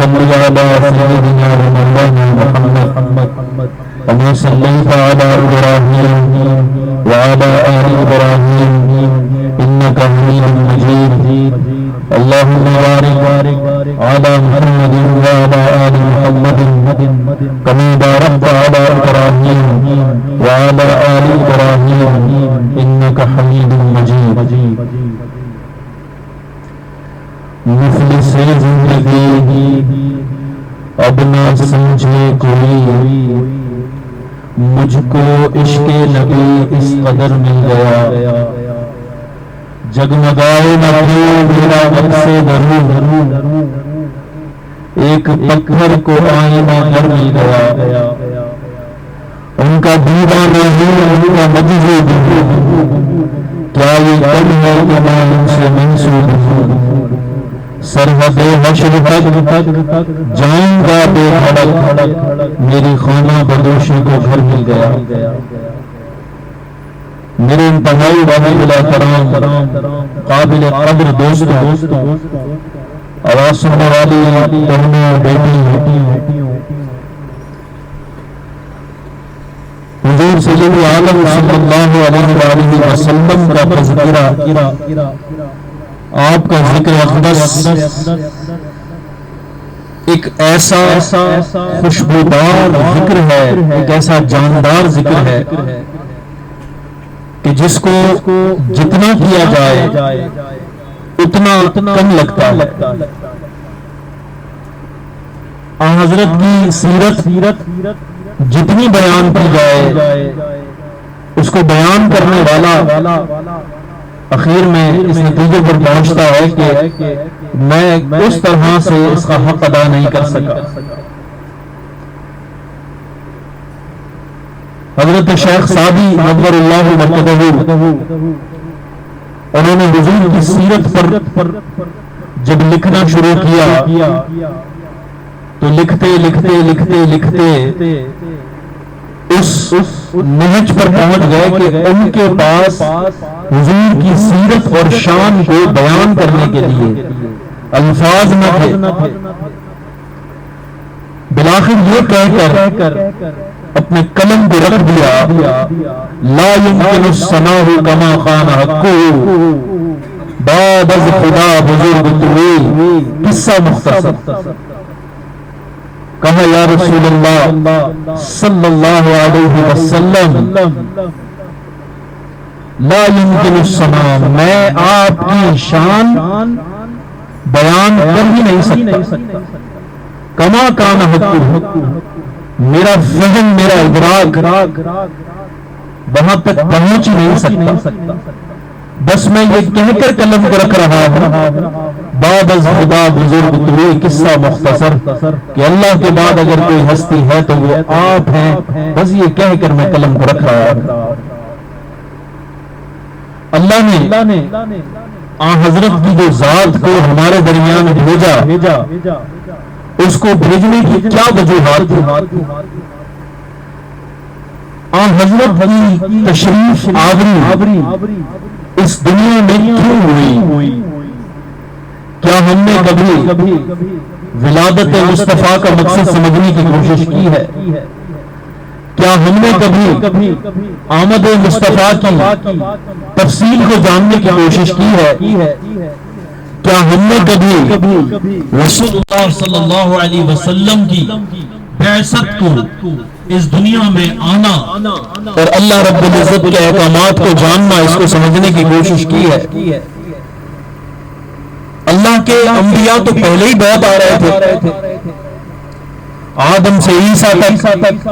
صل على سيدنا ومولانا محمد كما صليت على إبراهيم وعلى آل إبراهيم إنك حميد مجيد اللهم بارك على محمد وعلى آل محمد كما باركت على إبراهيم وعلى آل إبراهيم إنك حميد مجيد مفلس زندگی اب نہ سمجھے کوئی مجھ کو عشق نبی اس قدر مل گیا جگمگائے نہ میرا غم سے دروں ایک پتھر کو آئینہ در مل گیا ان کا دیوانہ ہوں ان کا مجذوب ہوں کیا یہ کم ہے کہ میں ان سے منسوب ہوں سرحد حشر تک جاؤں گا بے دھڑک میری خانہ بدوشی کو گھر مل گیا میرے انتہائی واحد الاحترام قابل قدر دوست آواز سننے والی بہنوں اور بیٹیوں حضور سید عالم صلی اللہ علیہ وآلہ وسلم کا تذکرہ آپ کا ذکر اقدس ایک ایسا خوشبودار ذکر ہے ایک ایسا جاندار ذکر ہے کہ جس کو جتنا کیا جائے اتنا کم لگتا ہے حضرت کی سیرت جتنی بیان کی جائے اس کو بیان کرنے والا اخیر میں اس نتیجے پر پہنچتا ہے کہ میں اس طرح سے اس کا حق ادا نہیں کر سکا حضرت شیخ سعدی نور اللہ مرکزہ انہوں نے حضور کی سیرت پر جب لکھنا شروع کیا تو لکھتے اس نہج پر پہنچ گئے کہ ان کے پاس حضور کی سیرت اور شان کو بیان کرنے کے لیے الفاظ نہ تھے بالآخر یہ کہہ کر اپنے قلم کو رکھ دیا لا يمكن الثناء كما كان حقه بعد از خدا بزرگ طویل قصہ مختصر کہا یا رسول اللہ صلی اللہ علیہ وسلم لا يمكن الثناء میں آپ کی شان بیان کر ہی نہیں سکتا کما کان حقه میرا فہم میرا ادراک وہاں تک پہنچ ہی نہیں سکتا بس میں یہ کہہ کر قلم کو رکھ رہا ہوں بعد از خدا بزرگ طویل قصہ مختصر کہ اللہ کے بعد اگر کوئی ہستی ہے تو وہ آپ ہیں بس یہ کہہ کر میں قلم کو رکھ رہا ہوں اللہ نے حضرت کی جو ذات کو ہمارے درمیان بھیجا اس کو بھیجنے کی کیا وجوہات تھی حضرت کی تشریف آوری اس دنیا میں کیوں ہوئی کیا ہم نے کبھی ولادت مصطفیٰ کا مقصد سمجھنے کی کوشش کی ہے کیا ہم نے کبھی آمد مصطفیٰ کی تفصیل کو جاننے کی کوشش کی ہے کیا ہم نے کبھی رسول اللہ صلی اللہ علیہ وسلم کی بعثت کو اس دنیا میں آنا اور اللہ رب العزت کے احکامات کو جاننا اس کو سمجھنے کی کوشش کی ہے اللہ کے انبیاء تو پہلے ہی بہت آ رہے تھے آدم سے عیسیٰ تک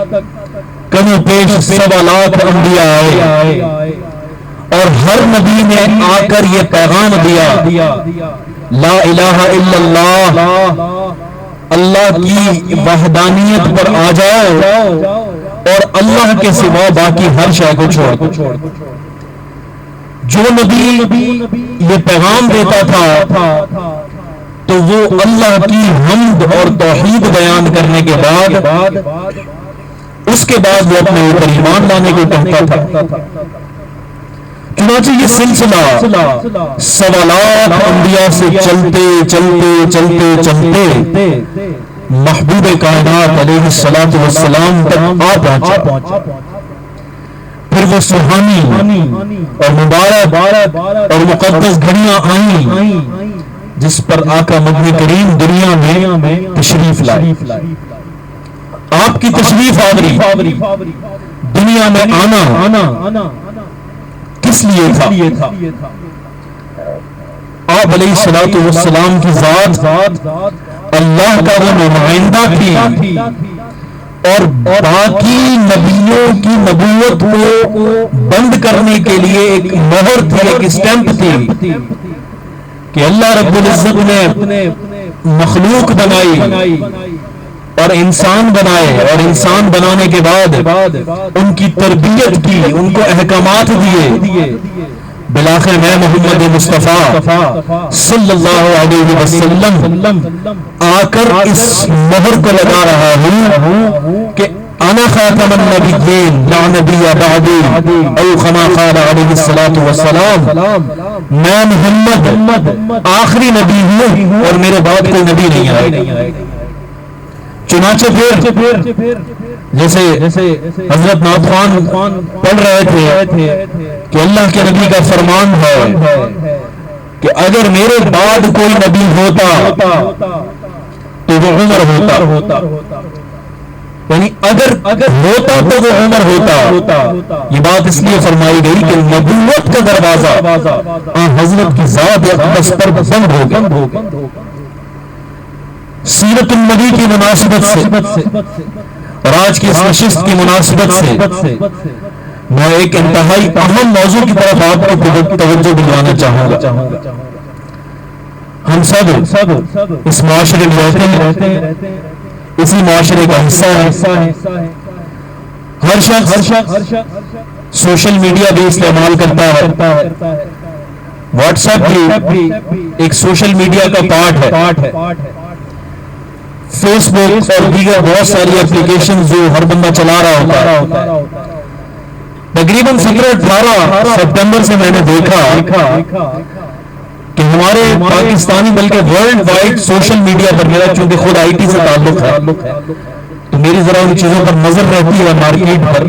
کم و پیش 1.25 لاکھ انبیاء آئے اور ہر نبی نے آ کر یہ پیغام دیا لا الہ الا اللہ اللہ کی وحدانیت پر آ جاؤ اور اللہ کے سوا باقی ہر شے کو چھوڑ جو نبی یہ پیغام دیتا تھا تو وہ اللہ کی حمد اور توحید بیان کرنے کے بعد اس کے بعد وہ اپنے اوپر ایمان لانے کو کہتا تھا چنانچہ یہ سلسلہ سوالات انبیاء سے چلتے چلتے چلتے چلتے محبوب کائنات علیہ الصلوۃ والسلام تک آ پہنچا. پھر وہ سبحانی اور مبارک اور مقدس گھڑیاں آئیں جس پر آقا مدنی کریم دنیا میں تشریف لائے. آپ کی تشریف آوری دنیا میں آنا کس لیے تھا؟ آپ علیہ الصلوۃ والسلام کی ذات اللہ کا وہ نمائندہ تھی اور باقی نبیوں کی نبوت کو بند کرنے کے لیے ایک مہر تھی، ایک اسٹیمپ تھی کہ اللہ رب العزت نے مخلوق بنائی اور انسان بنائے، اور انسان بنانے کے بعد ان کی تربیت کی، ان کو احکامات دیے. بلاخر میں محمد مصطفیٰ صلی اللہ علیہ وسلم آ کر اس مہر کو لگا رہا ہوں کہ انا خاتم النبیین لا نبی بعدی او کما قال علیہ الصلوۃ والسلام، میں محمد آخری نبی ہوں اور میرے بعد کوئی نبی نہیں آئے. چنانچہ پھر جیسے حضرت نعت خوان پڑھ رہے تھے کہ اللہ کے نبی کا فرمان ہے کہ اگر میرے بعد کوئی نبی ہوتا تو وہ عمر ہوتا، یعنی اگر ہوتا تو وہ عمر ہوتا. یہ بات اس لیے فرمائی گئی کہ نبوت کا دروازہ حضرت کی ذات اقدس پر بند ہو گیا. سیرت النبی کی مناسبت سے اور آج کی اس نشست کی مناسبت سے میں ایک انتہائی اہم موضوع کی طرف آپ کو توجہ دلانا چاہوں گا. ہم سب اس معاشرے میں رہتے ہیں، اسی معاشرے کا حصہ ہے. ہر شخص سوشل میڈیا بھی استعمال کرتا ہے. واٹس ایپ بھی ایک سوشل میڈیا کا پارٹ ہے. فیس بک اور دیگر بہت ساری اپلیکیشن جو ہر بندہ چلا رہا ہوتا ہے. تقریباً 17-18 سپٹمبر سے میں نے دیکھا کہ ہمارے پاکستانی بلکہ ورلڈ وائڈ سوشل میڈیا پر، میرا چونکہ خود آئی ٹی سے تعلق ہے تو میری ذرا ان چیزوں پر نظر رہتی ہے مارکیٹ پر،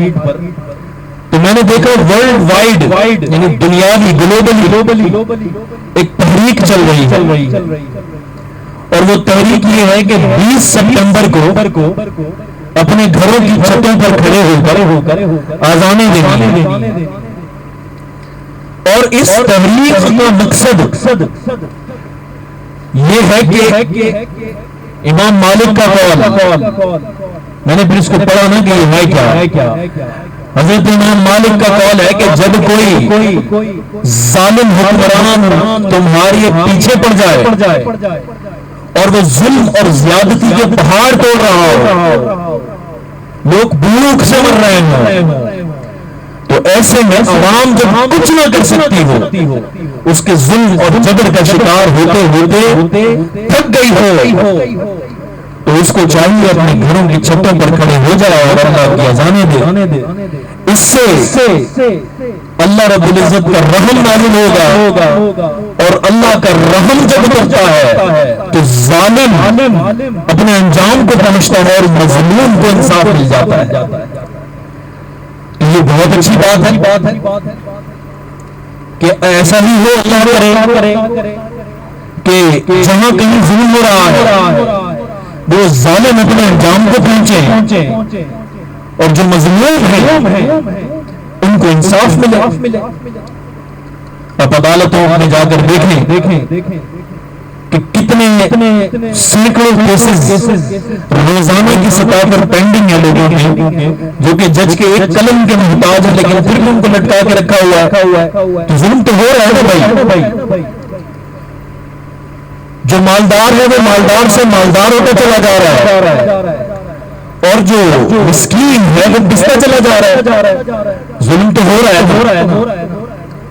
تو میں نے دیکھا ورلڈ وائڈ یعنی دنیاوی گلوبلی ایک تحریک چل رہی ہے. اور وہ تحریک یہ ہے کہ 20 سپٹمبر کو اپنے گھروں کی چھتوں پر کھڑے ہو کر آذانیں دینی ہے. اور اس تحریک کا مقصد یہ ہے کہ امام مالک کا قول، میں نے پھر اس کو پڑھا نا کہ یہ ہے کیا. حضرت امام مالک کا قول ہے کہ جب کوئی ظالم حکمران تمہارے پیچھے پڑ جائے اور وہ ظلم اور زیادتی کے پہاڑ توڑ رہا ہو، لوگ بھوک سے مر رہے ہوں، تو ایسے میں عوام جب کچھ نہ کر سکتی ہو، اس کے ظلم اور جبر کا شکار ہوتے ہوتے تھک گئی ہو، تو اس کو چاہیے اپنے گھروں کی چھتوں پر کھڑے ہو جائے اور اللہ کی اذانیں دے. اس سے اللہ رب العزت کا رحم نازل ہوگا، اور اللہ کا رحم جب کرتا ہے تو ظالم اپنے انجام کو پہنچتا ہے اور مظلوم کو انصاف مل جاتا ہے. یہ بہت اچھی بات ہے کہ ایسا ہی ہو، اللہ کرے کہ جہاں کہیں ظلم ہو رہا ہے وہ ظالم اپنے انجام کو پہنچے اور جو مظلوم ہیں ان کو انصاف ملے. اب عدالتوں میں جا کر دیکھیں کہ کتنے سینکڑوں کیسز روزانہ کی سطح پر پینڈنگ ہے لوگوں کے، جو کہ جج کے ایک قلم کے محتاج ہے لیکن پھر بھی ان کو لٹکا کے رکھا ہوا ہے. تو ظلم تو ہو رہا ہے نا بھائی. جو مالدار ہے وہ مالدار سے مالدار ہوتا چلا جا رہا ہے اور جو مسکین ہے وہ پستا چلا جا رہا ہے. ظلم تو ہو رہا ہے.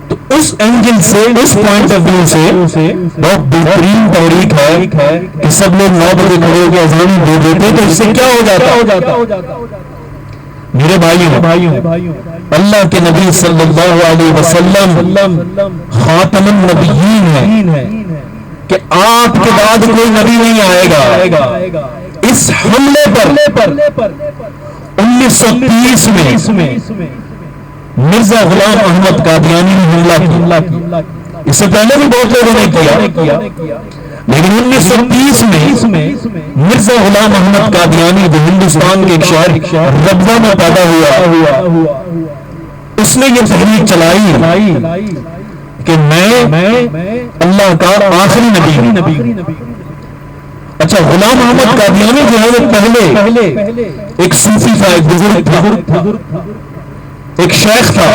تو اس اینگل سے، اس پوائنٹ آف ویو سے بہت بہترین تحریک ہے کہ سب لوگ 9 بجے کھڑے ہو کے اذان دے دیتے. تو اس سے کیا ہو جاتا میرے بھائیوں، اللہ کے نبی صلی اللہ علیہ وسلم خاتم النبیین ہے کہ آپ کے بعد کوئی نبی نہیں آئے گا. اس حملے پر 1930 میں مرزا غلام احمد قادیانی نے حملہ کیا. اس سے پہلے بھی بہت لوگوں نے کیا، لیکن 1930 میں مرزا غلام احمد قادیانی جو ہندوستان کے ایک شہر ربضہ میں پیدا ہوا، اس نے یہ تحریک چلائی کہ میں اللہ کا آخری نبی. اچھا، غلام احمد قادیانی جو ہے وہ پہلے ایک صوفی تھا، ایک بزرگ تھا، ایک شیخ تھا.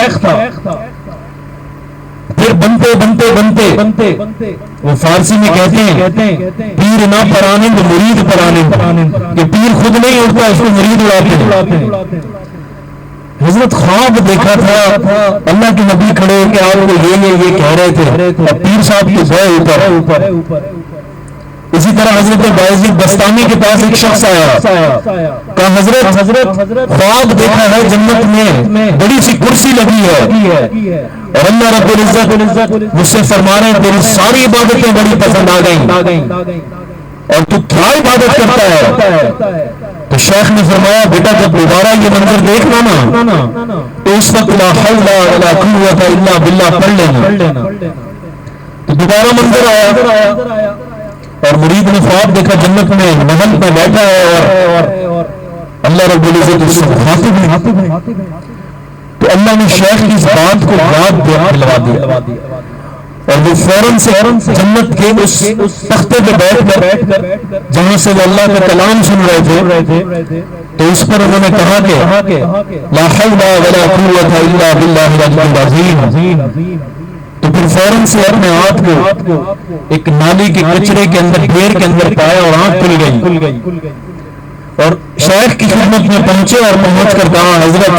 پھر بنتے وہ فارسی میں کہتے ہیں پیر نہ پرانند مرید پرانند، کہ پیر خود نہیں اڑتا، اس کو مرید اڑاتے ہیں. حضرت خواب دیکھا تھا، اللہ کے نبی کھڑے ہو کے آپ کو یہ کہہ رہے تھے، اور پیر صاحب کے گئے اوپر. اسی طرح حضرت بایزید بستامی کے پاس ایک شخص آیا، کہا حضرت خواب دیکھا ہے جنت میں بڑی سی کرسی لگی ہے، اور اللہ رب العزت مجھ سے فرما رہے ہیں تیری ساری عبادتیں بڑی پسند آ گئیں اور تو کیا عبادت کرتا ہے. تو شیخ نے فرمایا بیٹا جب دوبارہ یہ منظر دیکھنا نا تو اس وقت لا حول ولا قوت الا باللہ پڑھ لینا. تو دوبارہ منظر آیا اور مرید نے خواب دیکھا جنت میں محل پہ بیٹھا ہے اور اللہ رب العزت اس سے مخاطب ہے. تو اللہ نے شیخ کی اس بات کو یاد دلوا دیا اور وہ فوراً سے جنت کے اس تختے پہ بیٹھ کر جہاں سے وہ اللہ کا کلام سن رہے تھے تو اس پر انہوں نے کہا کہ لا حول ولا قوت الا باللہ العلی العظیم. تو پھر فوراً سے اپنے آپ کو ایک نالی کے کچرے کے اندر ڈھیر کے اندر پایا اور آنکھ کھل گئی اور شیخ کی خدمت میں پہنچے اور پہنچ کر کہا حضرت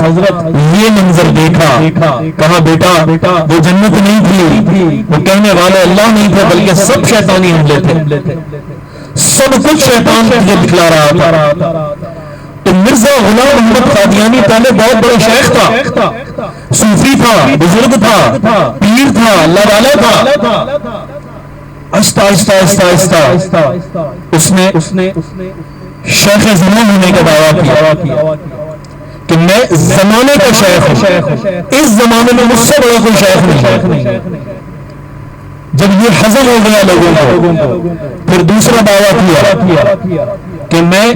یہ منظر دیکھا. کہا بیٹا وہ جنت نہیں تھی، وہ کہنے والے اللہ نہیں تھے بلکہ سب شیطانی حملے تھے، سب کچھ شیطان تجھے دکھلا رہا تھا. تو مرزا غلام احمد قادیانی پہلے بہت بڑا شیخ تھا، صوفی تھا، بزرگ تھا، پیر تھا، اللہ والا تھا. آہستہ اس نے شیخ زمان ہونے کا دعویٰ کیا کہ میں زمانے کا شیخ ہوں، اس زمانے میں مجھ سے بڑا کوئی شیخ نہیں. جب یہ ہضم ہو گیا لوگوں کو پھر دوسرا دعویٰ کیا کہ میں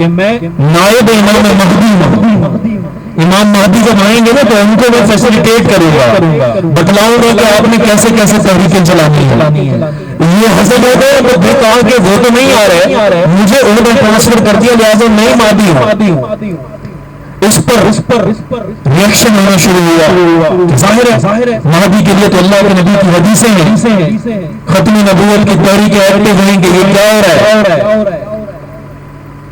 نائب امام مہدی ہوں. امام مہدی جب آئیں گے نا تو ان کو میں فیسیلیٹیٹ کروں گا، بتلاؤں گا کہ آپ نے کیسے تحریکیں چلانی ہے. یہ حضرت ہو گئے تو پھر کہا کہ وہ تو نہیں آ رہے، مجھے عہدہ ٹرانسفر کر دیا لہٰذا میں مہدی ہوں. اس پر ریئیکشن ہونا شروع ہوا. ظاہر ہے مہدی کے لیے تو اللہ کے نبی کی حدیثیں ہیں، ختم نبوت کی تحریک ایکٹیو ہیں کہ یہ کیا ہو رہا ہے.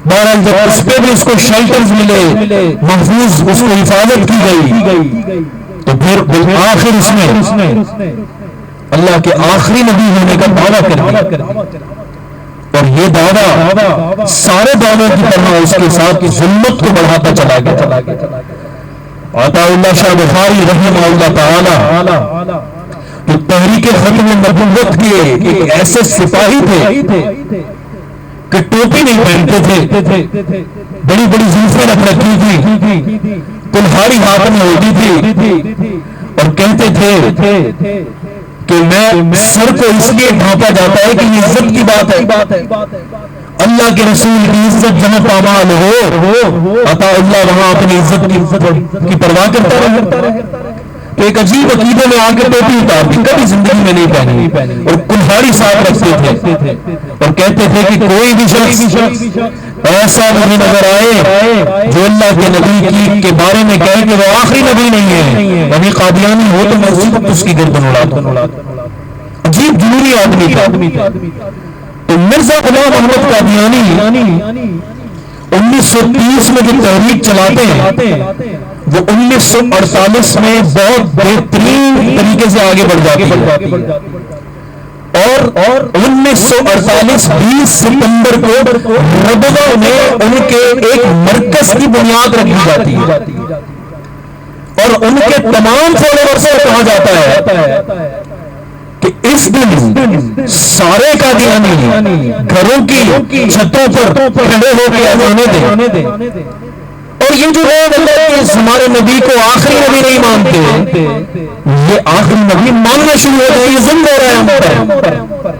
بہرحال جب اس پہ بھی اس کو شیلٹرز ملے، محفوظ اس کو حفاظت کی گئی تو پھر آخر اس نے اللہ کے آخری نبی ہونے کا دعویٰ کر دیا. اور یہ دعویٰ سارے دعووں کی طرح اس کے ساتھ ظلمت کو بڑھاتا چلا گیا. عطا اللہ شاہ بخاری رحمہ اللہ تعالی کہ تحریک ختم نبوت کے ایک ایسے سپاہی تھے کہ ٹوپی نہیں پہنتے تھے، بڑی بڑی زلفیں رکھ رکھی تھی، کلہاڑی ہاتھ میں ہوتی تھی اور کہتے تھے کہ میں سر کو اس لیے ڈھانپا جاتا ہے کہ یہ عزت کی بات ہے، اللہ کے رسول کی عزت جہاں پامال ہو عطا اللہ وہاں اپنی عزت کی پرواہ کرتا رہے. ایک عجیب عقیدے میں آ کے ٹوپی اتار دی، کبھی زندگی میں نہیں پہنی اور کلہاڑی ساتھ رکھتے تھے اور کہتے تھے کہ کوئی بھی شخص ایسا مجھے نظر آئے جو اللہ کے نبی کے بارے میں کہے کہ وہ آخری نبی نہیں ہے یعنی قادیانی ہو تو میں اسی وقت اس کی گردن اڑاتا. عجیب جنونی آدمی تھا. تو مرزا غلام احمد قادیانی 1930 میں جو تحریک چلاتے ہیں وہ 1948 میں بہت بہترین طریقے سے آگے بڑھ جاتی ہے اور 1948 20 ستمبر کو ربضہ میں ان کے ایک مرکز کی بنیاد رکھی جاتی ہے اور ان کے تمام فالوورز کو کہا جاتا ہے کہ اس دن سارے قادیانی گھروں کی چھتوں پر کھڑے ہو کے اذانیں دیں. اور یہ جو لوگ اللہ کے ہمارے نبی کو آخری نبی نہیں مانتے، یہ آخری نبی ماننا شروع ہو گئے، یہ ظلم ہو رہا ہے ہم پر.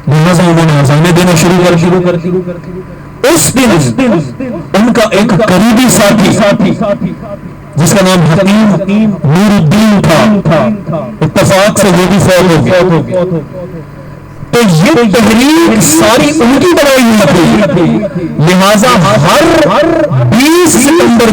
لہذا انہوں نے اذانیں دینا شروع کر. اس دن ان کا ایک قریبی ساتھی جس کا نام حکیم نور الدین تھا، اتفاق سے وہ بھی فوت ہو گیا. تو یہ تحریک ساری ان کی بنائی ہوئی تھی. لہذا ہر 20 ستمبر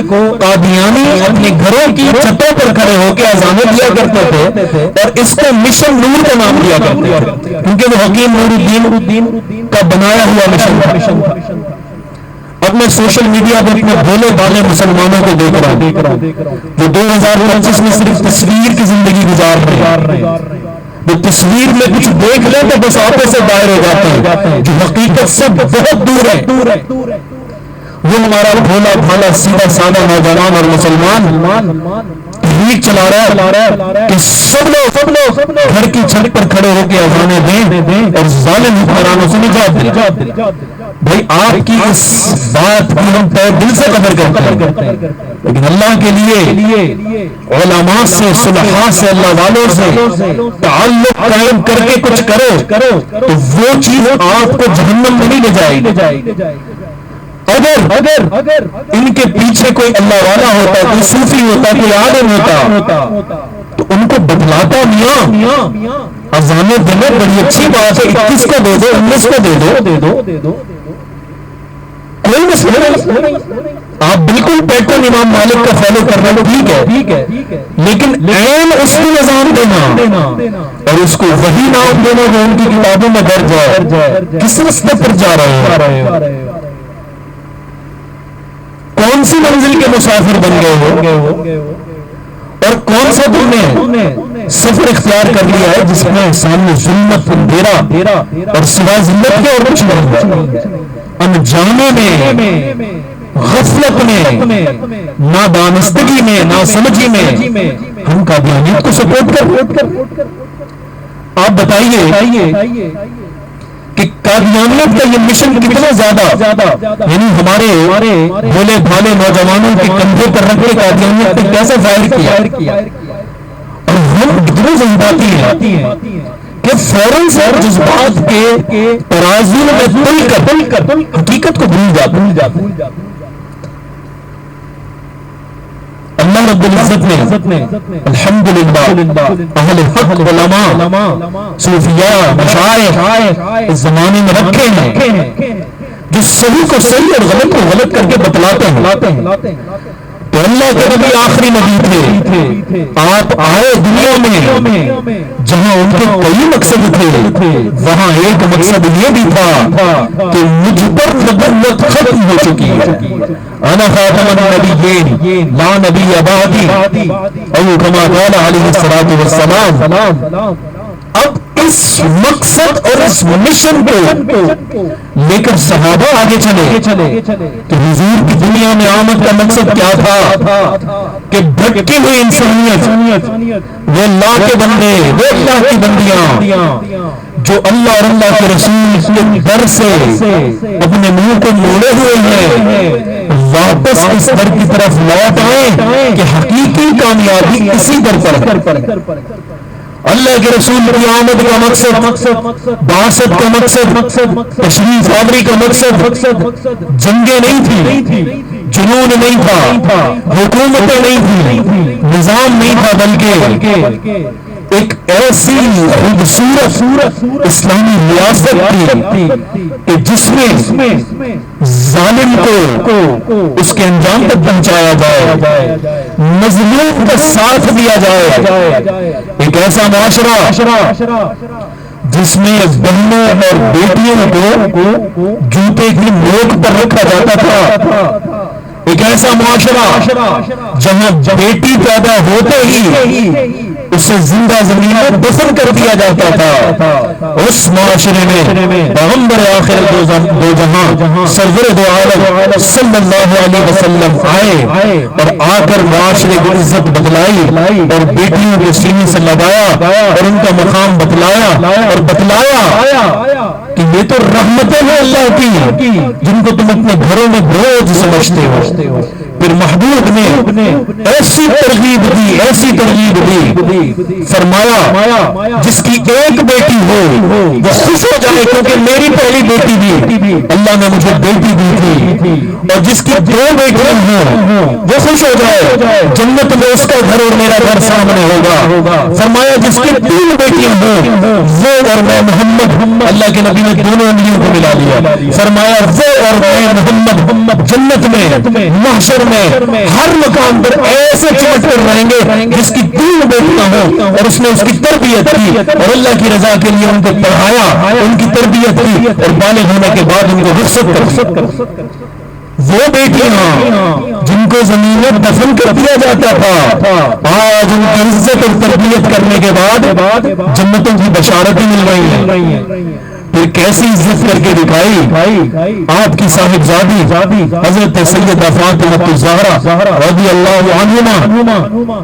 کو قادیانی اپنے گھروں کی چھتوں پر کھڑے ہو کے اذانیں دیا کرتے تھے اور اس کو مشن نور کا نام دیا کرتے تھے، کیونکہ وہ حکیم نور الدین کا بنایا ہوا مشن تھا. اب میں سوشل میڈیا پر اپنے بھولے بھالے مسلمانوں کو دیکھ رہا ہوں جو 2025 میں صرف تصویر کی زندگی گزار رہے ہیں. وہ تصویر میں کچھ دیکھ لیں تو بس آنکھوں سے باہر ہو جاتے ہیں، جو حقیقت سے بہت دور ہے. وہ ہمارا بھولا بھالا سیدھا سادہ نوجوان اور مسلمان تحریک چلا رہا ہے کہ سب لوگ گھر کی چھت پر کھڑے ہو کے اذانیں دیں اور ظالم حکمرانوں سے نجات دیں. بھائی آپ کی اس بات کی ہم دل سے قدر کرتے ہیں، لیکن اللہ کے لیے علماء سے، صلحاء سے، اللہ والوں سے تعلق قائم کر کے کچھ کرو تو وہ چیز آپ کو جہنم میں نہیں لے جائے گی. اگر ان کے پیچھے کوئی اللہ والا ہوتا، کوئی صوفی ہوتا، کوئی عالم ہوتا تو ان کو بتلاتا میاں اذانیں دینا بڑی اچھی بات ہے، 21 کو دے دو، 19 کو دے دو، کوئی مسئلہ نہیں. آپ بالکل پیٹرن امام مالک کا فالو کر رہے ہو، ٹھیک ہے، لیکن عین اس کی اذان دینا اور اس کو وہی نام دینا جو ان کی کتابوں میں درج ہے، کس رستے پر جا رہے ہو؟ کون سی منزل کے مسافر بن گئے ہو اور کون سا تم نے سفر اختیار کر لیا ہے جس میں سامنے ظلمت، اندھیرا اور سوا ذلت کے اور کچھ نہیں ہے. انجانے میں، غفلت میں، نادانستگی میں، ناسمجھی میں ہم قادیانیت کو سپورٹ کر. آپ بتائیے کہ قادیانیت کا یہ مشن کتنا زیادہ، یعنی ہمارے بھولے بھالے نوجوانوں کے کندھے پر رکھ کے قادیانیت نے کیسے ظاہر کیا. اور ہم اتنے جذباتی ہیں کہ فوراً سے جذبات کے ترازو میں تل کر حقیقت کو بھول جاتے. اللہ رب العزت نے الحمدللہ اہل حق علماء صوفیاء مشائخ اس زمانے میں رکھے ہیں جو صحیح کو صحیح اور غلط کو غلط کر کے بتلاتے ہیں. تو اللہ کے نبی آخری نبی تھے، آپ آئے دنیا میں جہاں ان کے کئی مقصد تھے، وہاں ایک مقصد یہ بھی تھا کہ مجھ پر نبوت ختم ہو چکی ہے. انا خاتم النبیین لا نبی بعدی او کما قال علیہ الصلوۃ والسلام. اب اس مقصد اور اس مشن کو لے کر صحابہ آگے چلے کہ حضور کی دنیا میں آمد کا مقصد کیا تھا کہ بھٹکی ہوئی انسانیت، وہ اللہ کے بندے، وہ اللہ کی بندیاں جو اللہ اور اللہ کے رسول کے در سے اپنے منہ کو موڑے ہوئے ہیں، واپس اس در کی طرف لوٹ آئیں کہ حقیقی کامیابی اسی در پر ہے. اللہ کے رسول کی آمد کا مقصد، بعثت کا مقصد، تشریف آوری کا مقصد جنگیں نہیں تھی، جنون نہیں تھا، حکومتیں نہیں تھی، نظام نہیں تھا، بلکہ ایک ایسی خوبصورت اسلامی ریاست تھی کہ جس میں ظالم کو اس کے انجام تک پہنچایا جائے، مظلوم کا ساتھ دیا جائے. ایک ایسا معاشرہ جس میں بہنوں اور بیٹیوں کو جوتے کی نوک پر رکھا جاتا تھا. ایک ایسا معاشرہ جہاں بیٹی پیدا ہوتے ہی اسے زندہ زمین میں دفن کر دیا جاتا تھا. اس معاشرے میں پیغمبر آخر دو جہاں سرور دو عالم صلی اللہ علیہ وسلم آئے اور آ کر معاشرے کو عزت بتلائی اور بیٹیوں کے سینے سے لگایا اور ان کا مقام بتلایا اور بتلایا کہ یہ تو رحمتیں ہیں اللہ کی جن کو تم اپنے گھروں میں بوجھ سمجھتے ہو. پھر محبوب نے ایسی ترغیب دی فرمایا جس کی ایک بیٹی ہو وہ خوش ہو جائے کیونکہ میری پہلی بیٹی بھی اللہ نے مجھے بیٹی دی تھی, اور جس کی دو بیٹیاں ہوں وہ خوش ہو جائے جنت میں اس کا گھر اور میرا گھر سامنے ہوگا. فرمایا جس کی 3 بیٹیاں ہوں وہ اور میں محمد, اللہ کے نبی نے دونوں انگلیوں کو ملا لیا. فرمایا وہ اور میں محمد جنت میں محشر میں ہر مقام پر ایسے چمٹ کر رہیں گے جس کی 3 بیٹیاں ہوں اور اس نے اس کی تربیت کی اور اللہ کی رضا کے لیے ان کو پڑھایا, ان کی تربیت کی اور بالغ ہونے کے بعد ان کو رخصت کر. وہ بیٹیاں جن کو زمین میں دفن کر دیا جاتا تھا آج ان کی عزت اور تربیت کرنے کے بعد جنتوں کی بشارتیں مل رہی ہیں. پھر کیسی عزت کر کے دکھائی آپ کی صاحبزادی حضرت سیدہ فاطمہ الزہرا رضی اللہ عنہما,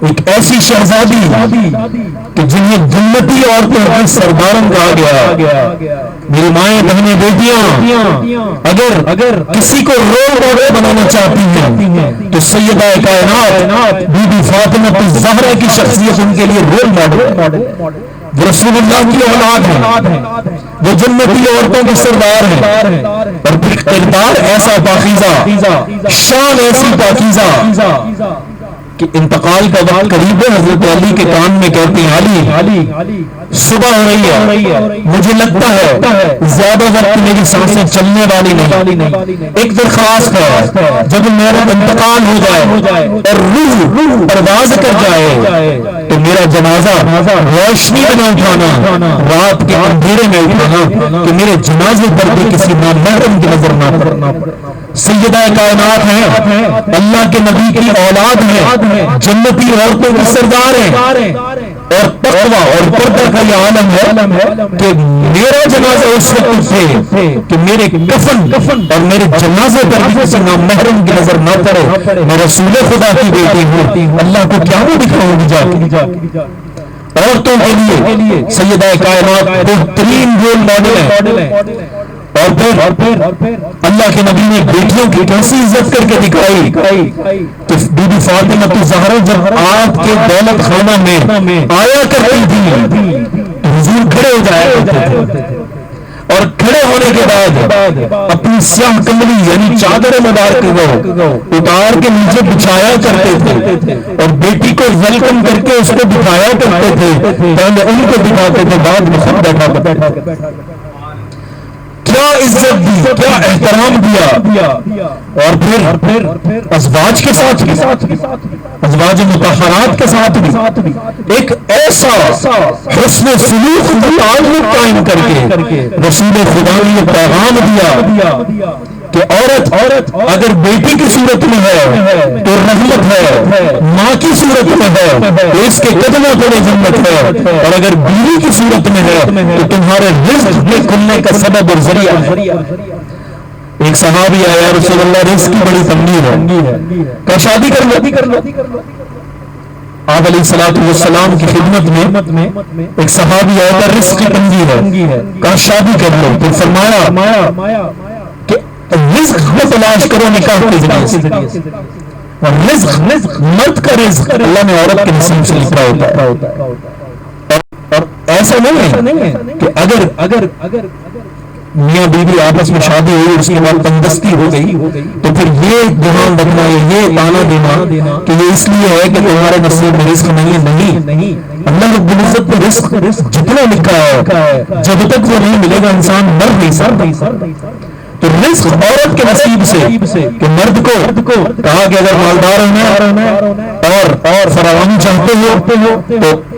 ایک ایسی شہزادی کہ جنہیں جنتی عورتوں کی سردارن کہا گیا. میری مائیں بہنیں بیٹیاں اگر کسی کو رول ماڈل بنانا چاہتی ہیں تو سیدہ کائنات بی بی فاطمہ الزہرا کی شخصیت ان کے لیے رول ماڈل. وہ رسول اللہ کی اولاد ہے, وہ جنتی عورتوں کی سردار ہیں, اور پھر کردار ایسا پاکیزہ, شان ایسی پاکیزہ کہ انتقال کا وقت قریب ہے. حضرت علی کے کان میں کہتے ہیں علی صبح ہو رہی ہے, مجھے لگتا ہے زیادہ وقت میری سانسیں چلنے والی نہیں. ایک درخواست ہے جب میرا انتقال ہو جائے اور روح پرواز کر جائے تو میرا جنازہ روشنی میں نہ اٹھانا, رات کے اندھیرے میں اٹھانا کہ میرے جنازے پر بھی کسی نامحرم کی نظر نہ پڑے. سیدہ کائنات ہیں, اللہ کے نبی کی اولاد ہیں, جنتی عورتوں کی سردار ہیں, اور تقویٰ اور پردہ کا یہ عالم ہے کہ میرا جنازہ اس وقت سے کہ میرے کفن اور میرے جنازے پر بھی کسی نامحرم کی نظر نہ پڑے. میں رسول خدا کی بیٹی ہوں, اللہ کو کیا وہ دکھاؤں گی جا کے. عورتوں کے لیے سیدہ کائنات بہترین رول ماڈل ہے. اور پھر اللہ کے نبی نے بیٹیوں کی کیسی عزت کر کے دکھائی تو بی بی فاطمہ الزہرا جب آپ کے دولت خانہ میں آیا کرتی تھی حضور کھڑے ہو جایا کرتے تھے, اور کھڑے ہونے کے بعد اپنی سیاہ کملی یعنی چادر مبارک کو اتار کے نیچے بچھایا کرتے تھے اور بیٹی کو ویلکم کر کے اس کو بٹھایا کرتے تھے. پہلے ان کو بٹھاتے تھے, بعد میں خود بیٹھا. کیا عزت دی, کیا احترام دیا. اور پھر ازواج کے ساتھ ازواج مطہرات کے ساتھ بھی ایک ایسا حسن سلوک تعلق قائم کر کے رسول خدا نے یہ پیغام دیا کہ عورت اگر بیٹی کی صورت میں ہے تو رحمت ہے, ماں کی صورت میں ہے تو اس کے قدموں پر جنت ہے, اور اگر بیوی کی صورت میں ہے تو تمہارے رزق کے کھلنے کا سبب اور ذریعہ ہے. ایک صحابی آیا, رسول اللہ رزق کی بڑی تنگی ہے, کہ شادی کر لو. آپ علیہ الصلوۃ والسلام کی خدمت میں ایک صحابی آیا, رزق کی تنگی ہے, کہا شادی کر لو. پھر فرمایا کہ رزق کو تلاش کرو نکاح کے ذریعے سے, اور رزق مرد کا رزق اللہ نے عورت کے نصیب سے لکھا ہوتا ہے. اور ایسا نہیں ہے کہ اگر میاں بیوی آپس میں شادی ہوئی اس کے بعد تندرستی ہو گئی تو پھر یہ دھیان رکھنا ہے, یہ تانا دینا کہ یہ اس لیے ہے کہ تمہارے نصیب میں رزق نہیں. اللہ رب العزت نے رزق جتنا لکھا ہے جب تک وہ نہیں ملے گا انسان مر نہیں سکتا. تو رزق عورت کے نصیب سے کہ مرد کو کہا کہ اگر مالدار ہونا اور فراوانی چاہتے ہو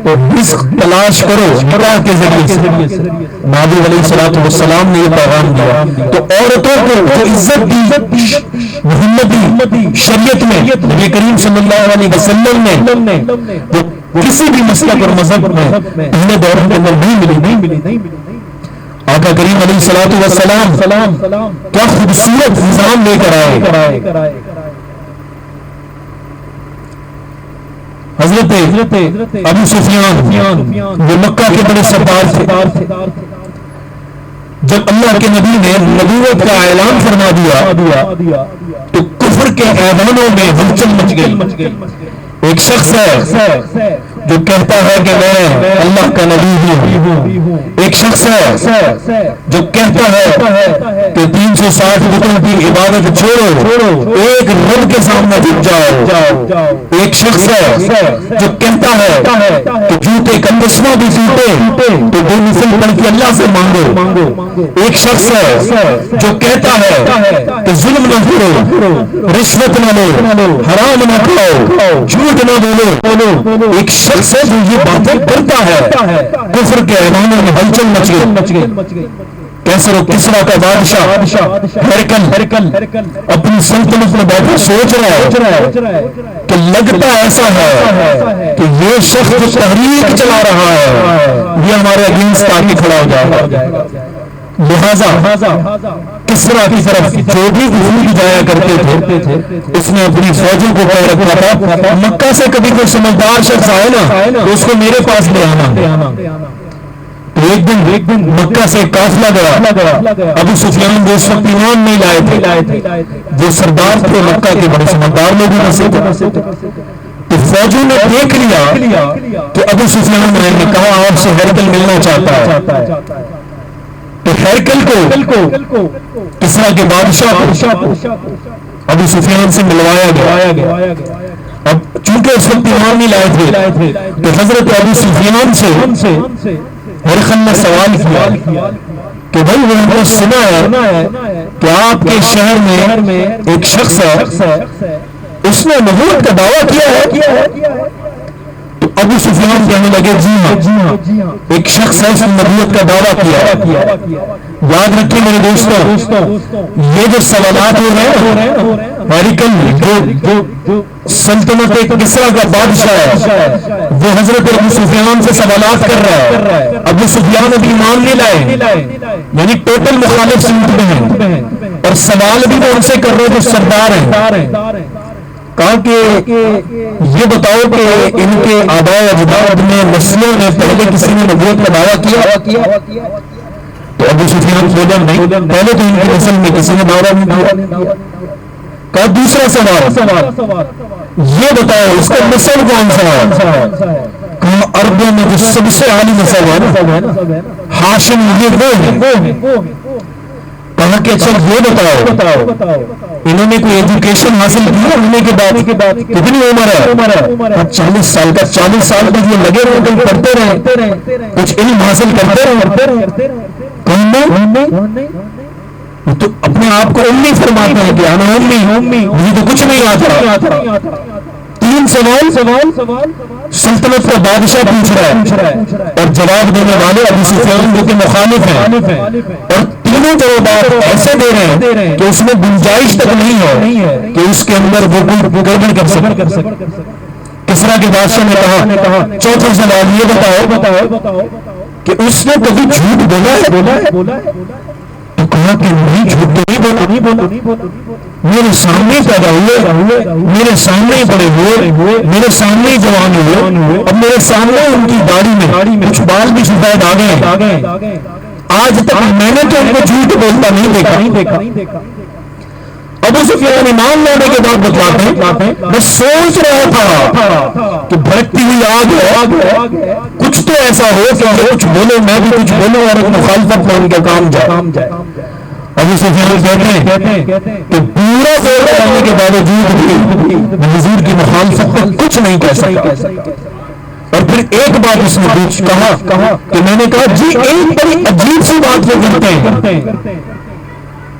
تو رزق تلاش کرو نکاح کے ذریعے سے. نبی علیہ الصلوۃ والسلام نے یہ پیغام دیا. تو عورتوں کو جو عزت دی محمدی شریعت میں نبی کریم صلی اللہ علیہ وسلم نے, وہ کسی بھی مسلک اور مذہب میں پہلے دور کے اندر نہیں ملی. آقا کریم علیہ الصلوۃ والسلام کیا خوبصورت نظام لے کر آئے. حضرت ابو سفیان جو مکہ کے بڑے سردار تھے، جب اللہ کے نبی نے نبوت کا اعلان فرما دیا تو کفر کے ایوانوں میں ہلچل مچ گئی. ایک شخص ہے جو کہتا ہے کہ میں اللہ کا نبی ہوں. ایک شخص ہے جو کہتا ہے کہ 360 بتوں کی عبادت چھوڑو، ایک رب کے سامنے جھک جاؤ. ایک شخص ہے جو کہتا ہے کہ جوتے کا تسمہ بھی ٹوٹے تو دو نفل پڑھ کے اللہ سے مانگو. ایک شخص ہے جو کہتا ہے کہ ظلم نہ کرو، رشوت نہ لو، حرام نہ کھاؤ، جھوٹ نہ بولو. ایک شخص ہے جو یہ باتیں کرتا ہے. کفر کے ایوانوں میں ہلچل مچ گئی. کیسر و کسرا کا بادشاہ ہرکل اپنی سلطنت میں بیٹھا سوچ رہا ہے کہ لگتا ایسا ہے کہ یہ شخص جو تحریک چلا رہا ہے یہ ہمارے اگینسٹ آگے کھڑا ہو جائے گا. لہذا کسرا کی طرف جو بھی وفود جایا کرتے تھے اس نے اپنی فوجوں کو کہہ رکھا تھا مکہ سے کبھی کوئی سمجھدار شخص آئے نا تو اس کو میرے پاس لے آنا. تو ایک دن مکہ سے قافلہ گیا. ابو سفیان جو اس وقت ایمان نہیں لائے تھے، وہ سردار تھے مکہ کے بڑے سمجھدار لوگوں میں سے. تو فوجوں نے دیکھ لیا کہ ابو سفیان نے کہا آپ سے ہرکل ملنا چاہتا ہے. تو ہرکل کو کسرا کے بادشاہ کو ابو سفیان سے ملوایا گیا. اب چونکہ اس وقت ایمان نہیں لائے تھے تو حضرت ابو سفیان سے ہرکل نے سوال کیا کہ بھائی وہ ہم نے سنا ہے کہ آپ کے شہر میں ایک شخص ہے اس نے نبوت کا دعویٰ کیا ہے. تو ابو سفیان کہنے لگے جی ہاں ایک شخص ہے اس نے نبوت کا دعویٰ کیا. یاد رکھیے میرے دوستوں، یہ جو سوالات ہو رہے ہیں ہرکل جو سلطنت کسرا کا بادشاہ ہے وہ حضرت ابو سفیان سے سوالات کر رہا ہے. ابو سفیان ابھی ایمان نہیں لائے، یعنی ٹوٹل مخالف سمت میں ہیں، اور سوال بھی وہ ان سے کر رہے جو سردار ہیں. کہا کہ یہ بتاؤ کہ ان کے آباء اجداد میں نسلوں نے پہلے کسی نے نبوت کا دعویٰ کیا؟ تو ابو سفیان بولا نہیں، پہلے تو ان کی نسل میں کسی نے دعویٰ نہیں کیا. کہا دوسرا سوال یہ بتاؤ اس کا نسل کون سا ہے؟ کہا عربوں میں جو سب سے اعلی نسل ہے نا ہاشم یہ وہ ہے. کہا کہ اچھا یہ بتاؤ انہوں نے کوئی ایجوکیشن حاصل کی ہونے کے بعد کتنی عمر ہے؟ 40 سال کا. 40 سال تک یہ لگے رہے کہیں پڑھتے رہے، کچھ علم حاصل کرتے رہے. تو اپنے آپ کو امی فرماتے ہیں کہ انا امی، مجھے تو کچھ نہیں آتا. 3 سوال سلطنت کا بادشاہ پوچھ رہا ہے اور جواب دینے والے ابو سفیان جو کہ مخالف ہیں، اور تینوں جوابات ایسے دے رہے ہیں کہ اس میں گنجائش تک نہیں ہے کہ اس کے اندر وہ کوئی گڑبڑ کر سکے. کسرا کے بادشاہ نے کہا چوتھا سوال یہ بتاؤ کہ اس نے کبھی جھوٹ بولا ہے؟ تو کہا کہ نہیں جھوٹ تو نہیں بولا. میرے سامنے پیدا ہوئے، میرے سامنے ہی بڑے ہوئے، میرے سامنے ہی جوان ہوئے، اب میرے سامنے ان کی داڑھی میں کچھ بال بھی سفید آ گئے. آج تک میں نے تو ان کو جھوٹ بولتا نہیں دیکھا. ابو سفیان ایمان لانے کے بعد بتلاتے ہیں میں سوچ رہا تھا کہ بھڑکتی ہوئی آگ ہے، کچھ تو ایسا ہو کہ کچھ بولو میں بھی کچھ بولوں اور مخالفت میں ان کا کام جائے. ابو سفیان کہتے ہیں کہ پورا زور لگانے کے باوجود بھی حضور کی مخالفت پر کچھ نہیں کہہ سکتا. اور پھر ایک بات اس نے کہا کہ میں نے کہا جی ایک بڑی عجیب سی بات وہ کرتے ہیں.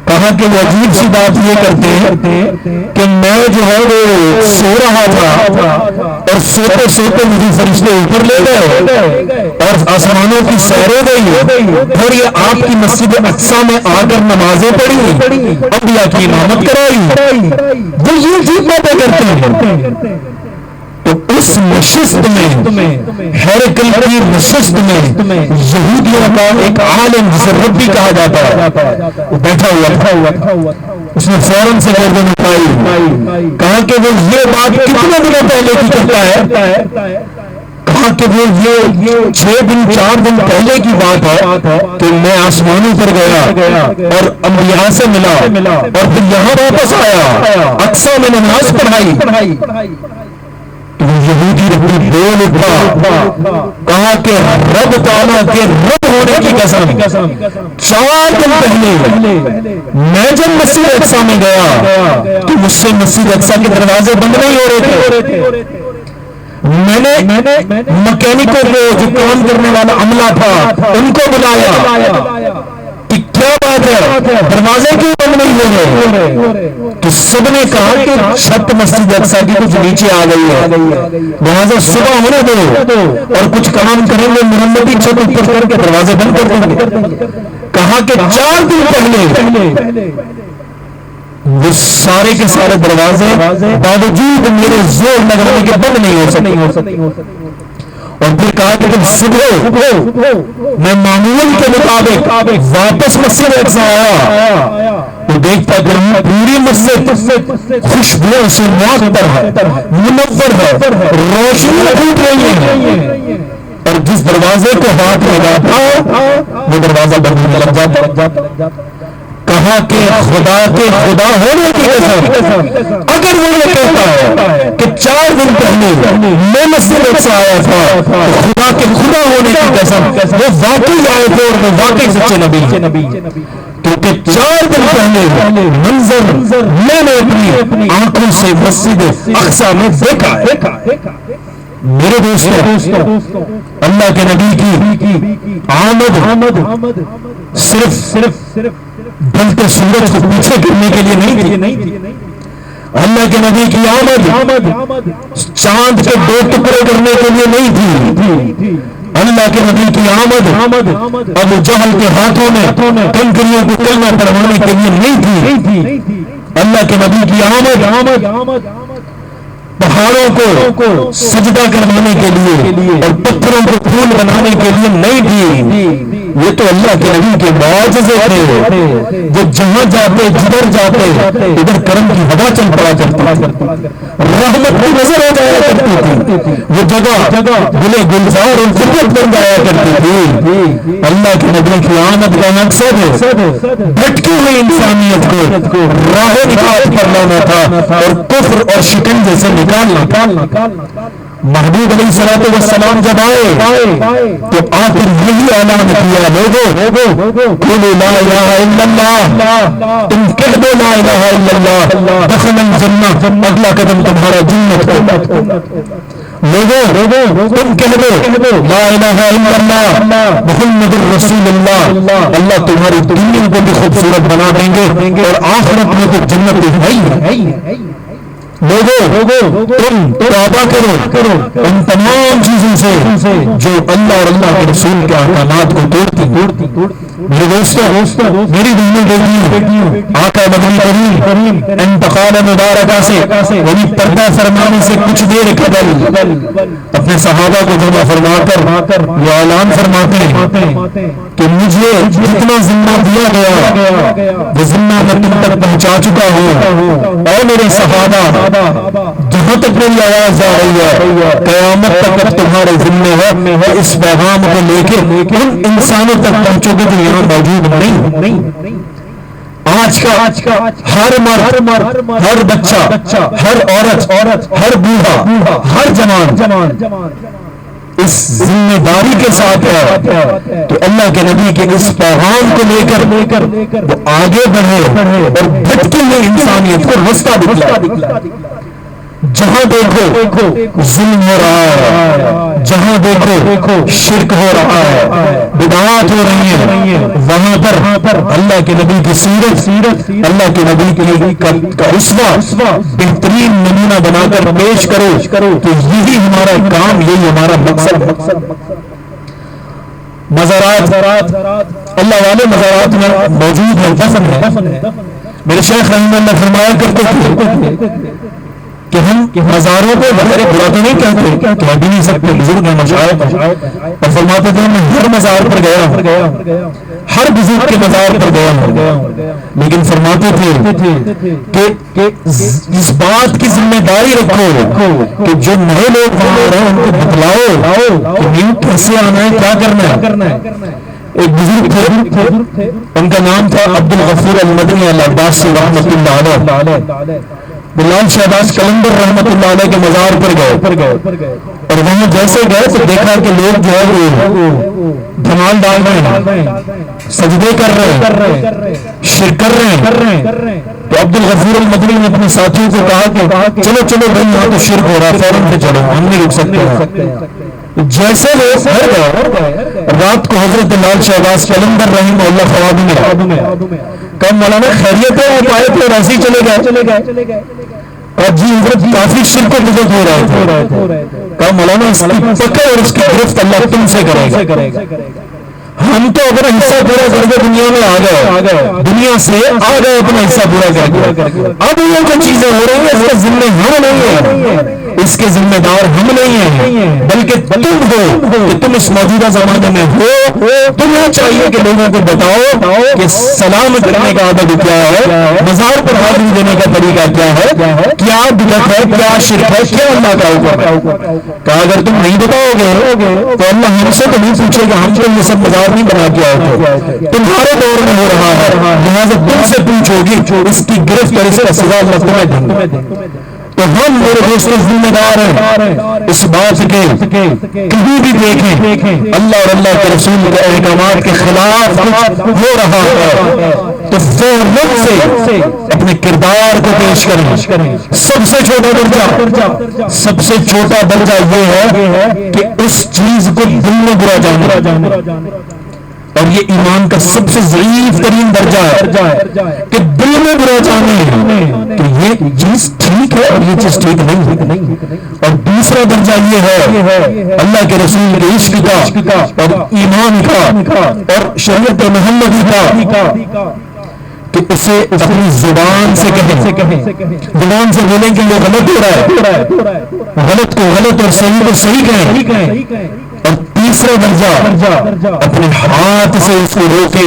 کہا کہ وہ عجیب سی بات یہ کرتے ہیں کہ میں جو ہے وہ سو رہا تھا اور سوتے سوتے مجھے فرشتے اوپر لے گئے اور آسمانوں کی سیر ہو گئی، پھر یہ آپ کی مسجد اقصی میں آ کر نمازیں پڑھی، انبیاء کی امامت کرائی. وہ یہ عجیب باتیں کرتے ہیں. تو اس نشست میں ہیرکل کی نشست میں یہودیوں کا ایک عالم جسے ربی کہا جاتا ہے وہ بیٹھا ہوا تھا. اس نے فوراً سے گردن اٹھائی, کہا کہ وہ یہ بات کتنے دنوں پہلے کی کرتا ہے, کہا کہ وہ یہ 6 دن 4 دن پہلے کی بات ہے کہ میں آسمانوں پر گیا اور انبیاء سے ملا اور پھر یہاں واپس آیا, اقصیٰ میں نماز پڑھائی. تو یہودی ربی بول اٹھا, کہا کہ رب تعالیٰ کے رب ہونے کی قسم 4 دن پہلے میں جب مسجد اقصیٰ میں گیا تو مجھ سے مسجد اقصیٰ کے دروازے بند نہیں ہو رہے تھے. میں نے مکینکوں کو جو کام کرنے والا عملہ تھا ان کو بلایا کہ کیا بات ہے, دروازے کیوں بند نہیں ہو رہے؟ تو سب نے کہا کہ چھت مسجد اقصیٰ کی کچھ نیچے آ گئی ہے, لہٰذا صبح ہونے دو اور کچھ کام کریں گے, مرمتی چھت اوپر کر کے دروازے بند کر دیں گے. کہا کہ 4 دن پہلے وہ سارے کے سارے دروازے باوجود میرے زور لگانے کے بند نہیں ہو سکتے. اور پھر کہا کہ جب صبح میں معمول کے مطابق واپس مسجد اقصیٰ آیا تو دیکھتا کہ پوری مسجد خوشبو سے معطر ہے, منور ہے, روشنی پھوٹ رہی ہے, اور جس دروازے کو ہاتھ لگاتا وہ دروازہ بند ہونے لگ جاتا. کہا کہ خدا کے خدا ہونے کی قسم اگر وہ یہ کہتا ہے کہ 4 دن پہلے میں مسجد اقصیٰ آیا تھا تو خدا کے خدا ہونے کی قسم وہ واقعی آئے تھے اور وہ واقعی سچے نبی, کیونکہ 4 دن پہلے منظر میں نے اپنی آنکھوں سے مسجد اقصیٰ میں دیکھا ہے. میرے دوستوں, اللہ کے نبی کی آمد صرف ڈھلتے سورج کو پیچھے گرنے کے لیے نہیں تھی. اللہ کے نبی کی آمد چاند کے 2 ٹکڑے کرنے کے لیے نہیں تھی. اللہ کے نبی کی آمد ابو جہل کے ہاتھوں میں کنکریوں کو کلمہ پڑھوانے کے لیے نہیں تھی. اللہ کے نبی کی آمد پہاڑوں کو سجدہ کروانے کے لیے اور پتھروں کو پھول بنانے کے لیے نہیں تھی. یہ تو اللہ کے نبی کے معجزے تھے جو جہاں جاتے جدھر جاتے ادھر کرم کی ہوا چل پڑا کرتی تھی, رحمت کی نظر ہو جایا کرتی تھی, وہ جگہ گلے گلزار اور جنت بن جایا کرتی تھی. اللہ کے نبی کی آمد کا مقصد بھٹکی ہوئی انسانیت کو راہ نجات پر لانا تھا اور کفر اور شکنجے سے نکالنا. محبوب علیہ الصلوۃ والسلام جب آئے تو آخر یہی اعلان کیا, لوگوں قولوا لا الہ الا اللہ, تم کہہ دو لا الہ الا اللہ, دخل الجنہ, اگلا قدم تمہارا جنت ہوگا. لوگوں تم کہہ دو لا الہ الا اللہ محمد الرسول اللہ, اللہ تمہاری دنیا کو بھی خوبصورت بنا دیں گے اور آخرت میں تو جنت ہے. لوگوں تم توبہ کرو ان تمام چیزوں سے جو اللہ اور اللہ کے رسول کے احکامات کو توڑتی. میرے دوستوں, میری بیٹیوں, آقا مدنی کریم انتقال مبارکہ سے یعنی پردہ فرمانے سے کچھ دیر قبل اپنے صحابہ کو جمع فرما کر یہ اعلان فرماتے ہیں کہ مجھے جتنا ذمہ دیا گیا وہ ذمہ میں تم تک پہنچا چکا ہوں. اور میرے صحابہ, جہاں تک میری آواز آ رہی ہے قیامت تک اب تمہارے ذمہ ہے اس پیغام کو لے کے ان انسانوں تک پہنچو گے جو یہاں موجود نہیں. آج کا ہر مرد, ہر بچہ, ہر عورت, ہر بوڑھا, ہر جوان اس ذمہ داری کے ساتھ ہے تو اللہ کے نبی کے اس پیغام کو لے کر وہ آگے بڑھے اور بھٹکی ہوئی انسانیت کو رستہ دکھلائے. جہاں دیکھو ظلم ہو رہا ہے, جہاں دیکھو شرک ہو رہا ہے, بدعات ہو رہی ہیں, وہاں پر اللہ کے نبی کی سیرت, اللہ کے نبی کا اسوہ بہترین نمونہ بنا کر پیش کرو تو یہی ہمارا کام, یہی ہمارا مقصد. مزارات اللہ والے مزارات میں موجود ہیں, دفن ہے. میرے شیخ رحمہ اللہ فرمایا کرتے تھے کہ ہم مزاروں کو بغیر برا تو نہیں کہتے، کہہ بھی نہیں سکتے، بزرگ ہیں مشائخ، اور فرماتے تھے میں ہر مزار پر گیا ہوں، ہر بزرگ کے مزار پر گیا ہوں، لیکن فرماتے تھے کہ اس بات کی ذمہ داری رکھو کہ جو نئے لوگ وہاں آ رہے ہیں ان کو بتلاؤ کہ نیو کیسے آنا ہے، کیا کرنا ہے۔ ایک بزرگ تھے، ان کا نام تھا عبد الغفور المدنی العباسی رحمۃ اللہ علیہ، بلال شہباز قلندر رحمۃ اللہ علیہ کے مزار پر گئے، اور وہاں جیسے گئے تو دیکھا کہ لوگ جو ہے وہ دھمال ڈال رہے ہیں، سجدے کر رہے ہیں، شرک کر رہے ہیں، تو عبد الغفور المدنی نے اپنے ساتھیوں کو کہا کہ چلو چلو بھائی یہاں تو شرک ہو رہا ہے، فوراً سے چلو، ہم نہیں رک سکتے ہیں۔ جیسے وہ گھر گئے، رات کو حضرت لال شہباز قلندر رحمہ اللہ خواب میں کہا مولانا خیریت ہے، آپ آئے تھے اور ایسے ہی چلے گئے، اور جی حضرت کافی شرک و بدعت ہو رہے تھے، کہا مولانا اس کی پکڑ اور اس کی گرفت اللہ تم سے کرے گا، ہم تو اپنا حصہ پورا کر کے دنیا میں آ گئے، دنیا سے آ گئے اپنا حصہ پورا کر کے، اب یہ جو چیزیں ہو رہی ہیں اس کا ذمہ ہم نہیں ہے، اس کے ذمہ دار ہم نہیں ہیں، بلکہ تم ہو کہ تم اس موجودہ زمانے میں ہو، تمہیں چاہیے کہ لوگوں کو بتاؤ کہ سلام کرنے کا عادت کیا ہے، مزار پر حاضری دینے کا طریقہ کیا ہے، کیا بدعت ہے، کیا شرک ہے، کیا اللہ کا حکم ہے۔ کہا اگر تم نہیں بتاؤ گے تو اللہ ہم سے تو نہیں پوچھے گا، ہم تو یہ سب مزار نہیں بنا کے آئے تھے، تمہارے دور میں ہو رہا ہے، لہٰذا تم سے پوچھو گی، اس کی گرفت اور اس کا سزا اللہ تمہیں دیں گے۔ تو ہم میرے دوستوں ذمہ دار ہیں اس بات کے کہیں بھی دیکھیں اللہ اور اللہ کے رسول کے احکامات کے خلاف ہو رہا ہے تو فوراً سے اپنے کردار کو پیش کریں۔ سب سے چھوٹا درجہ یہ ہے کہ اس چیز کو دل میں برا جانا، اور یہ ایمان کا سب سے ضعیف ترین درجہ ہے کہ دل میں برا جانے کہ یہ چیز ٹھیک ہے اور یہ چیز ٹھیک نہیں ہے۔ اور دوسرا درجہ یہ ہے اللہ کے رسول کے عشق کا اور ایمان کا اور شریعت محمدی کا کہ اسے اپنی زبان سے کہیں، زبان سے بولیں کہ یہ غلط ہو رہا ہے، غلط کو غلط اور صحیح کو صحیح کہیں۔ اور تیسرا درجہ اپنے ہاتھ سے اس کو روکے،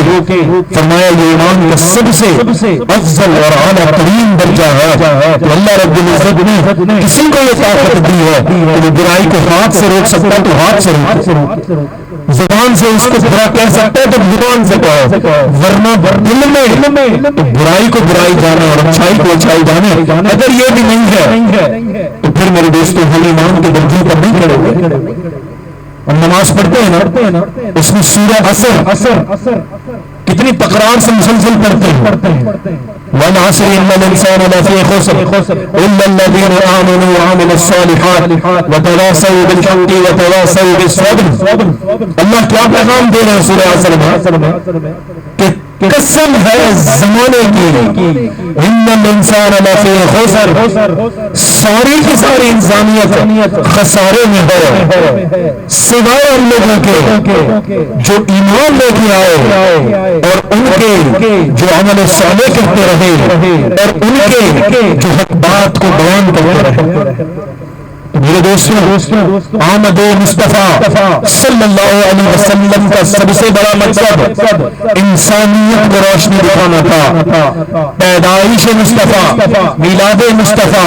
فرمایا یہ ایمان کا سب سے افضل اور اعلیٰ ترین درجہ ہے کہ اللہ رب العزت نے کسی کو یہ طاقت دی ہے کہ وہ برائی کو ہاتھ سے روک سکتا ہے تو ہاتھ سے روک، زبان سے اس کو برا کہہ سکتا ہے تو زبان سے کہو، ورنہ دل میں تو برائی کو برائی جانا اور اچھائی کو اچھائی جانا اگر یہ بھی نہیں ہے تو پھر میرے دوستوں ہم ایمان کے درجے پر نہیں کھڑے ہوئے۔ ہم نماز پڑھتے ہیں نا، اس میں سورہ عصر کتنی تکرار سے مسلسل پڑھتے ہیں، وَالْعَصْرِ إِنَّ الْإِنسَانَ لَفِي خُسْرٍ إِلَّا الَّذِينَ آمَنُوا وَعَمِلُوا الصَّالِحَاتِ وَتَوَاصَوْا بِالْحَقِّ وَتَوَاصَوْا بِالصَّبْرِ۔ اللہ کیا پیغام دے رہے ہیں سورہ عصر میں کہ قسم ہے زمانے کی، ان الانسان لفی خسر، ساری کی ساری انسانیت خسارے میں ہے سوائے ان لوگوں کے جو ایمان لے کے آئے اور ان کے جو عمل صالح کرتے رہے اور ان کے جو حق بات کو بیان کرتے رہے۔ میرے دوستوں آمد مصطفیٰ صلی اللہ علیہ وسلم کا سب سے بڑا مقصد انسانیت کو روشنی دکھانا تھا۔ پیدائش مصطفیٰ، میلاد مصطفیٰ،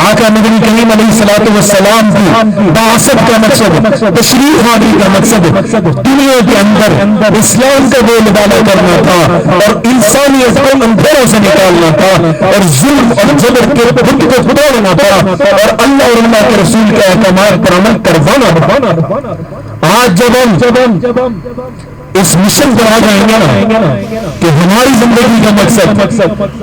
آقا مدنی کریم علیہ الصلوۃ والسلام کی بعثت کا مقصد، تشریف آوری کا مقصد دنیا کے اندر اسلام کا بول بالا کرنا تھا اور انسانیت کو اندھیروں سے نکالنا تھا اور ظلم اور جبر کے بت کو توڑنا تھا اور اللہ اور اللہ کے رسول کے احکامات پر عمل کروانا۔ آج جب ہم اس مشن پر آ جائیں گے نا کہ ہماری زندگی کا مقصد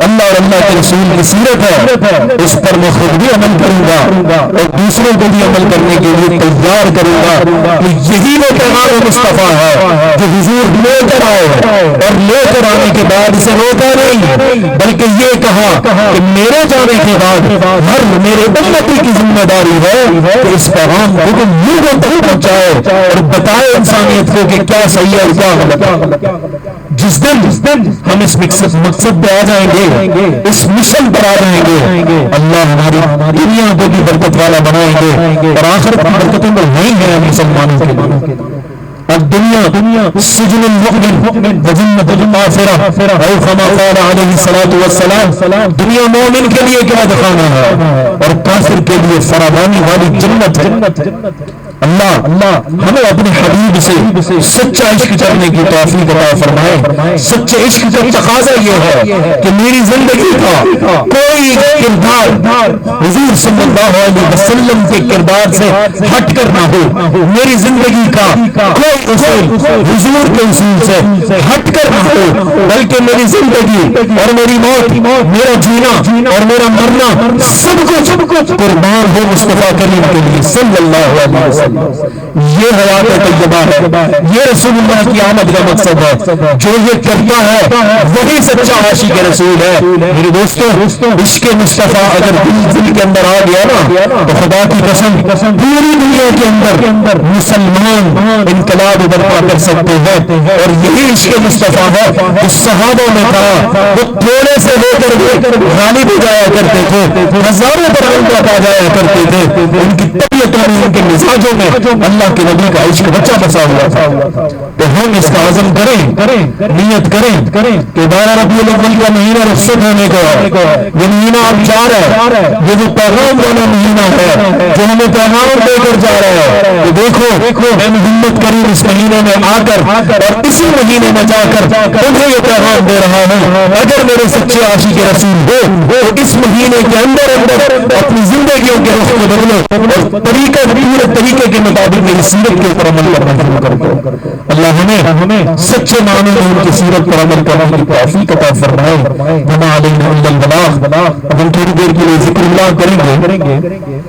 اللہ اور اللہ کے رسول کی سیرت ہے، اس پر میں خود بھی عمل کروں گا اور دوسروں کو بھی عمل کرنے کے لیے تیار کروں گا کہ یہی وہ پیغام مصطفیٰ ہے جو حضور لے کر آئے اور لے کر آنے کے بعد اسے روکا نہیں بلکہ یہ کہا کہ میرے جانے کے بعد ہر میرے امتی کی ذمہ داری ہے کہ اس پیغام کو لوگوں تک پہنچائے اور بتائے انسانیت کو کہ کیا صحیح ہے کیا غلط ہے؟ جس دن ہم اس مقصد پہ آ جائیں گے، اس مشن پر آ جائیں گے، اللہ ہماری دنیا کو بھی برکت والا بنائیں گے اور آخرت کی برکتوں میں نہیں ہے مسلمانوں کے لیے۔ الدنیا سجن المؤمن وجنت الکافر او کما قال علیہ الصلوۃ والسلام، دنیا مومن کے لیے قید خانہ ہے اور کافر کے لیے فراوانی والی جنت ہے۔ اللہ ہمیں اپنے حبیب سے سچا عشق کرنے کی توفیق عطا فرمائے۔ سچے عشق کا تقاضا یہ ہے کہ میری زندگی کا کوئی کردار حضور صلی اللہ علیہ وسلم کے کردار سے ہٹ کر نہ ہو، میری زندگی کا کوئی اصول حضور کے اصول سے ہٹ کر نہ ہو، بلکہ میری زندگی اور میری موت، میرا جینا اور میرا مرنا سب کچھ قربان ہو مصطفیٰ کریم کے لیے صلی اللہ علیہ وسلم۔ یہ حیات طیبہ ہے، یہ رسول اللہ کی آمد کا مقصد ہے۔ جو یہ کرتا ہے وہی سچا عاشق رسول ہے۔ میرے دوستو، عشق مصطفیٰ اگر دل کے اندر آ گیا نا تو خدا کی قسم پوری دنیا کے اندر مسلمان انقلاب برپا کر سکتے ہیں۔ اور یہی عشق مصطفیٰ ہے جو صحابہ نے کہا وہ تھوڑے سے لے کر غالب ہو جایا کرتے تھے، ہزاروں پر پا جایا کرتے تھے۔ ان کی طبیعتوں میں، ان کے مزاجوں میں اللہ کے نبی کا عشق بچا بسا ہوا تھا۔ تو ہم اس کا عزم کریں، نیت کریں کہ 12 ربیع الاول کا مہینہ رخصت ہونے کا، یہ مہینہ اب جا رہا ہے، یہ جو پیغام والا مہینہ ہے جو ہمیں پیغام دے کر جا رہا ہے کہ دیکھو میں محمد کریم اس مہینے میں آ کر اور اسی مہینے میں جا کر تمہیں یہ پیغام دے رہا ہوں، اگر میرے سچے عاشق رسول ہو اس مہینے کے اندر اپنی زندگیوں کے رخ کو بدلو اور پورے طریقے کے مطابق میری سیرت کے اوپر عمل کرنا شروع کر دو۔ اللہ ہمیں سچے معنی میں ان کی سیرت پر عمل کرنے کی توفیق عطا فرمائے۔ وما علینا الا البلاغ۔ اب ہم تھوڑی دیر کے لیے ذکر اللہ کریں گے۔